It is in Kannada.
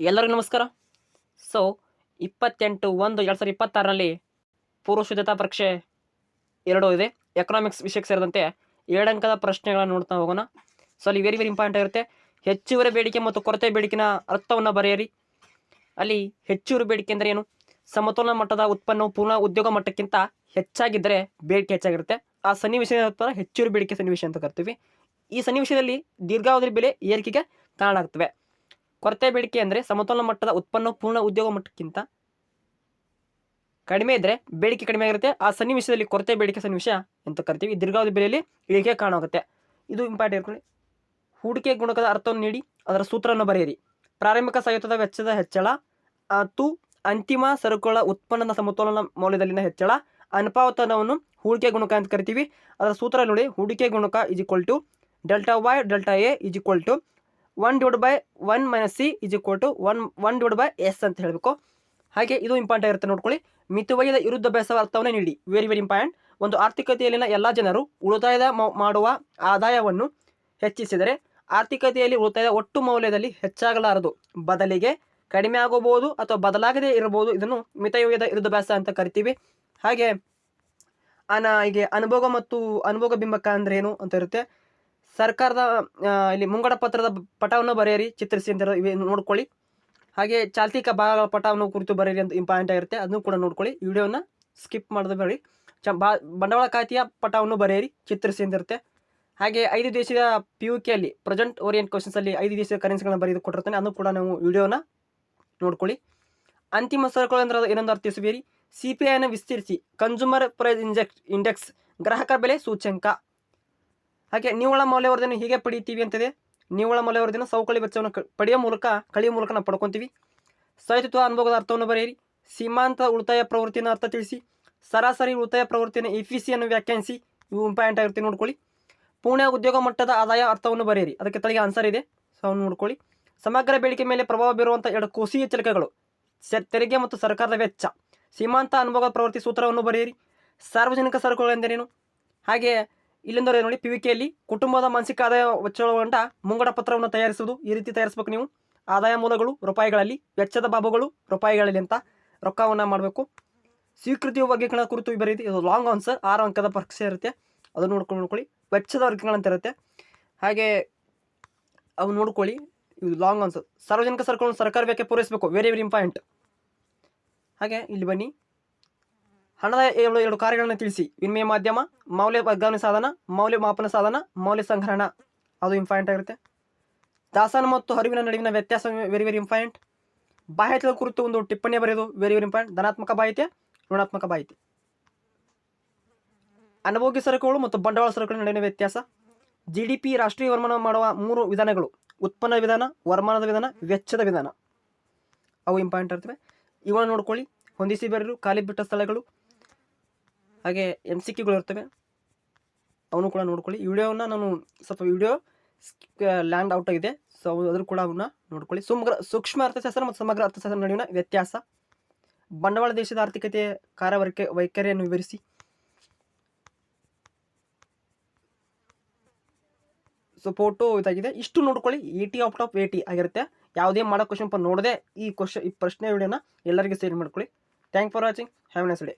ಎಲ್ಲರಿಗೂ ನಮಸ್ಕಾರ. ಸೊ 28/1/2026ರಲ್ಲಿ ಪೂರ್ವ ಸಿದ್ಧತಾ ಪರೀಕ್ಷೆ 2 ಇದೆ. ಎಕನಾಮಿಕ್ಸ್ ವಿಷಯಕ್ಕೆ ಸೇರಿದಂತೆ 2 ಅಂಕದ ಪ್ರಶ್ನೆಗಳನ್ನು ನೋಡ್ತಾ ಹೋಗೋಣ. ಸೊ ಅಲ್ಲಿ ವೆರಿ ಇಂಪಾರ್ಟೆಂಟ್ ಆಗಿರುತ್ತೆ. ಹೆಚ್ಚುವರಿ ಬೇಡಿಕೆ ಮತ್ತು ಕೊರತೆ ಬೇಡಿಕೆನ ಅರ್ಥವನ್ನು ಬರೆಯಿರಿ. ಅಲ್ಲಿ ಹೆಚ್ಚುವರಿ ಬೇಡಿಕೆ ಅಂದರೆ ಏನು? ಸಮತೋಲನ ಮಟ್ಟದ ಉತ್ಪನ್ನವು ಪೂರ್ಣ ಉದ್ಯೋಗ ಮಟ್ಟಕ್ಕಿಂತ ಹೆಚ್ಚಾಗಿದ್ದರೆ ಬೇಡಿಕೆ ಹೆಚ್ಚಾಗಿರುತ್ತೆ. ಆ ಸನ್ನಿವೇಶ ಹೆಚ್ಚುವರಿ ಬೇಡಿಕೆ ಸನ್ನಿವೇಶ ಅಂತ ಕರಿತೀವಿ. ಈ ಸನ್ನಿವೇಶದಲ್ಲಿ ದೀರ್ಘಾವಧಿ ಬೆಲೆ ಏರಿಕೆಗೆ ಕಾರಣ ಆಗ್ತವೆ. ಕೊರತೆ ಬೇಡಿಕೆ ಅಂದರೆ ಸಮತೋಲನ ಮಟ್ಟದ ಉತ್ಪನ್ನವು ಪೂರ್ಣ ಉದ್ಯೋಗ ಮಟ್ಟಕ್ಕಿಂತ ಕಡಿಮೆ ಇದ್ದರೆ ಬೇಡಿಕೆ ಕಡಿಮೆ ಆಗಿರುತ್ತೆ. ಆ ಸನ್ನಿವೇಶದಲ್ಲಿ ಕೊರತೆ ಬೇಡಿಕೆ ಸನ್ನಿವೇಶ ಅಂತ ಕರಿತೀವಿ. ದೀರ್ಘಾವಧಿ ಬೆಲೆಯಲ್ಲಿ ಇಳಿಕೆ ಕಾರಣ ಆಗುತ್ತೆ. ಇದು ಇಂಪಾರ್ಟೆಂಟ್ ಇರ್ಕೊಳ್ಳಿ. ಹೂಡಿಕೆ ಗುಣಕದ ಅರ್ಥವನ್ನು ನೀಡಿ ಅದರ ಸೂತ್ರವನ್ನು ಬರೆಯಿರಿ. ಪ್ರಾರಂಭಿಕ ಸಂಯುಕ್ತದ ವೆಚ್ಚದ ಹೆಚ್ಚಳ ಮತ್ತು ಅಂತಿಮ ಸರಕುಗಳ ಉತ್ಪನ್ನದ ಸಮತೋಲನ ಮೌಲ್ಯದಲ್ಲಿನ ಹೆಚ್ಚಳ ಅನುಪಾತವನ್ನು ಹೂಡಿಕೆ ಗುಣಕ ಅಂತ ಕರಿತೀವಿ. ಅದರ ಸೂತ್ರ ನೋಡಿ, ಹೂಡಿಕೆ ಗುಣಕ = ΔY ΔA 1/1 - C = 1/S ಅಂತ ಹೇಳಬೇಕು. ಹಾಗೆ ಇದು ಇಂಪಾರ್ಟೆಂಟ್ ಇರುತ್ತೆ ನೋಡ್ಕೊಳ್ಳಿ. ಮಿತವ್ಯಯದ ವಿರುದ್ಧಾಭ್ಯಾಸ ಅರ್ಥವನ್ನು ನೀಡಿ. Very important. ಒಂದು ಆರ್ಥಿಕತೆಯಲ್ಲಿನ ಎಲ್ಲ ಜನರು ಉಳಿತಾಯ ಮಾಡುವ ಆದಾಯವನ್ನು ಹೆಚ್ಚಿಸಿದರೆ ಆರ್ಥಿಕತೆಯಲ್ಲಿ ಉಳಿತಾಯದ ಒಟ್ಟು ಮೌಲ್ಯದಲ್ಲಿ ಹೆಚ್ಚಾಗಲಾರದು, ಬದಲಿಗೆ ಕಡಿಮೆ ಆಗಬಹುದು ಅಥವಾ ಬದಲಾಗದೇ ಇರಬಹುದು. ಇದನ್ನು ಮಿತವ್ಯಯದ ವಿರುದ್ಧಾಭ್ಯಾಸ ಅಂತ ಕರಿತೀವಿ. ಹಾಗೆ ಹೀಗೆ ಅನುಭೋಗ ಮತ್ತು ಅನುಭೋಗ ಬಿಂಬಕ ಅಂದ್ರೆ ಏನು ಅಂತ ಇರುತ್ತೆ. ಸರ್ಕಾರದ ಇಲ್ಲಿ ಮುಂಗಡ ಪತ್ರದ ಪಟವನ್ನು ಬರೆಯಿರಿ, ಚಿತ್ರಿಸಿ ಅಂತ ನೋಡ್ಕೊಳ್ಳಿ. ಹಾಗೆ ಚಾಲ್ತಿಕ ಭಾಗಗಳ ಪಟವನ್ನು ಕುರಿತು ಬರೆಯಿರಿ ಅಂತ ಇಂಪಾರ್ಟೆಂಟ್ ಆಗಿರುತ್ತೆ. ಅದನ್ನು ಕೂಡ ನೋಡ್ಕೊಳ್ಳಿ. ವಿಡಿಯೋನ ಸ್ಕಿಪ್ ಮಾಡೋದು ಬೇಡಿ. ಬಂಡವಾಳ ಖಾತೆಯ ಪಟವನ್ನು ಬರೆಯಿರಿ, ಚಿತ್ರಿಸಿ ಅಂತ ಇರುತ್ತೆ. ಹಾಗೆ 5 ದೇಶದ PUKಯಲ್ಲಿ ಪ್ರೆಸೆಂಟ್ ಓರಿಯೆಂಟ್ ಕ್ವಶನ್ಸಲ್ಲಿ 5 ದೇಶದ ಕರೆನ್ಸಿಗಳನ್ನ ಬರೆದು ಕೊಟ್ಟಿರ್ತಾನೆ. ಅದನ್ನು ಕೂಡ ನಾವು ವಿಡಿಯೋನ ನೋಡ್ಕೊಳ್ಳಿ. ಅಂತಿಮ ಸರಕುಗಳು ಅಂದ್ರೆ ಏನೊಂದು ಅರ್ಥೈಸಬೇರಿ. CPIನ ವಿಸ್ತರಿಸಿ. ಕನ್ಸ್ಯೂಮರ್ ಪ್ರೈಸ್ ಇಂಡೆಕ್ಸ್ ಗ್ರಾಹಕ ಬೆಲೆ ಸೂಚ್ಯಂಕ. ಹಾಗೆ ನಿವ್ವಳ ಮೌಲ್ಯವರ್ಧನೆ ಹೀಗೆ ಪಡಿತೀವಿ ಅಂತಿದೆ. ನಿವ್ವಳ ಮೌಲ್ಯವರ್ಧನೆ ಸವಕಳಿ ವೆಚ್ಚವನ್ನು ಕಳೆಯುವ ಮೂಲಕ ನಾವು ಪಡ್ಕೊತೀವಿ. ಸ್ಥಾಯಿತ್ವ ಅನುಭವದ ಅರ್ಥವನ್ನು ಬರೆಯಿರಿ. ಸೀಮಾಂತ ಉಳಿತಾಯ ಪ್ರವೃತ್ತಿಯನ್ನು ಅರ್ಥ ತಿಳಿಸಿ. ಸರಾಸರಿ ಉಳಿತಾಯ ಪ್ರವೃತ್ತಿಯನ್ನು EFCಯನ್ನು ವ್ಯಾಖ್ಯಾನಿಸಿ. ಇವು ಇಂಪಾರ್ಟೆಂಟ್ ಆಗಿರುತ್ತೆ ನೋಡ್ಕೊಳ್ಳಿ. ಪೂರ್ಣ ಉದ್ಯೋಗ ಮಟ್ಟದ ಆದಾಯ ಅರ್ಥವನ್ನು ಬರೆಯಿರಿ. ಅದಕ್ಕೆ ತಲೆಗೆ ಆನ್ಸರ್ ಇದೆ, ಸೊ ಅವನು ನೋಡ್ಕೊಳ್ಳಿ. ಸಮಗ್ರ ಬೇಡಿಕೆ ಮೇಲೆ ಪ್ರಭಾವ ಬೀರುವಂಥ 2 ಕೋಶೀಯ ಚಲಕಗಳು ತೆರಿಗೆ ಮತ್ತು ಸರ್ಕಾರದ ವೆಚ್ಚ. ಸೀಮಾಂತ ಅನುಭವದ ಪ್ರವೃತ್ತಿ ಸೂತ್ರವನ್ನು ಬರೆಯಿರಿ. ಸಾರ್ವಜನಿಕ ಸರಕುಗಳು ಎಂದರೇನು? ಹಾಗೆ ಇಲ್ಲಿಂದ ನೋಡಿ, PUKಯಲ್ಲಿ ಕುಟುಂಬದ ಮಾನಸಿಕ ಆದಾಯ ವೆಚ್ಚಗಳೊಳಗೊಂಡ ಮುಂಗಡ ಪತ್ರವನ್ನು ತಯಾರಿಸುವುದು. ಈ ರೀತಿ ತಯಾರಿಸಬೇಕು ನೀವು. ಆದಾಯ ಮೂಲಗಳು ರೂಪಾಯಿಗಳಲ್ಲಿ, ವೆಚ್ಚದ ಬಾಬುಗಳು ರೂಪಾಯಿಗಳಲ್ಲಿ ಅಂತ ರೊಕ್ಕವನ್ನು ಮಾಡಬೇಕು. ಸ್ವೀಕೃತಿ ವರ್ಗೀಕರಣ ಕುರಿತು ಬರೀತಿ. ಇದು ಲಾಂಗ್ ಆನ್ಸರ್, 6 ಅಂಕದ ಪರೀಕ್ಷೆ ಇರುತ್ತೆ. ಅದನ್ನು ನೋಡ್ಕೊಳ್ಳಿ. ವೆಚ್ಚದ ವರ್ಗೀಕರಣ ಅಂತ ಇರುತ್ತೆ. ಹಾಗೆ ಅವು ನೋಡ್ಕೊಳ್ಳಿ. ಇದು ಲಾಂಗ್ ಆನ್ಸರ್. ಸಾರ್ವಜನಿಕ ಸರಕುಗಳನ್ನು ಸರ್ಕಾರ ಬೇಕೆ ಪೂರೈಸಬೇಕು. Very important. ಹಾಗೆ ಇಲ್ಲಿ ಬನ್ನಿ. ಹಣದ 2 ಕಾರ್ಯಗಳನ್ನು ತಿಳಿಸಿ. ವಿನಿಮಯ ಮಾಧ್ಯಮ, ಮೌಲ್ಯ ವರ್ಗಾವಣೆ ಸಾಧನ, ಮೌಲ್ಯ ಮಾಪನ ಸಾಧನ, ಮೌಲ್ಯ ಸಂಗ್ರಹಣ. ಅದು ಇಂಪಾರ್ಟೆಂಟ್ ಆಗಿರುತ್ತೆ. ದಾಸ್ತಾನು ಮತ್ತು ಹರಿವಿನ ನಡುವಿನ ವ್ಯತ್ಯಾಸ ವೆರಿ ಇಂಪಾರ್ಟೆಂಟ್. ಬಾಹ್ಯತೆಗಳ ಕುರಿತು ಒಂದು ಟಿಪ್ಪಣಿ ಬರೆಯೋದು ವೆರಿ ಇಂಪಾರ್ಟೆಂಟ್. ಧನಾತ್ಮಕ ಬಾಹ್ಯತೆ, ಋಣಾತ್ಮಕ ಬಾಹ್ಯತೆ. ಅನುಭೋಗ್ಯ ಸರಕುಗಳು ಮತ್ತು ಬಂಡವಾಳ ಸರಕುಗಳ ನಡುವಿನ ವ್ಯತ್ಯಾಸ. GDP ರಾಷ್ಟ್ರೀಯ ವರಮಾನ ಮಾಡುವ 3 ವಿಧಾನಗಳು: ಉತ್ಪನ್ನ ವಿಧಾನ, ವರಮಾನದ ವಿಧಾನ, ವೆಚ್ಚದ ವಿಧಾನ. ಅವು ಇಂಪಾರ್ಟೆಂಟ್ ಇರ್ತವೆ. ಇವುಗಳನ್ನು ನೋಡ್ಕೊಳ್ಳಿ. ಹೊಂದಿಸಿ ಬರೆಯಲು ಖಾಲಿ ಬಿಟ್ಟ ಸ್ಥಳಗಳು. ಹಾಗೆ MCQಗಳು ಇರ್ತವೆ, ಅವನು ಕೂಡ ನೋಡ್ಕೊಳ್ಳಿ. ವಿಡಿಯೋನ ನಾನು ಸ್ವಲ್ಪ ವಿಡಿಯೋ ಲ್ಯಾಂಡ್ ಔಟ್ ಆಗಿದೆ, ಸೊ ಅದ್ರ ಕೂಡ ಅವನ್ನ ನೋಡ್ಕೊಳ್ಳಿ. ಸೂಕ್ಷ್ಮ ಅರ್ಥಶಾಸ್ತ್ರ ಮತ್ತು ಸಮಗ್ರ ಅರ್ಥಶಾಸ್ತ್ರ ನಡುವಿನ ವ್ಯತ್ಯಾಸ. ಬಂಡವಾಳ ದೇಶದ ಆರ್ಥಿಕತೆಯ ವೈಖರಿಯನ್ನು ವಿವರಿಸಿ. ಸೊ ಫೋಟೋ ಇದಾಗಿದೆ. ಇಷ್ಟು ನೋಡ್ಕೊಳ್ಳಿ. 80/80 ಆಗಿರುತ್ತೆ. ಯಾವುದೇ ಮಾಡೋ ಕ್ವಶನ್ ನೋಡದೆ ಈ ಪ್ರಶ್ನೆ ವಿಡಿಯೋನ ಎಲ್ಲರಿಗೂ ಶೇರ್ ಮಾಡ್ಕೊಳ್ಳಿ. Thank for watching. Have A nice day.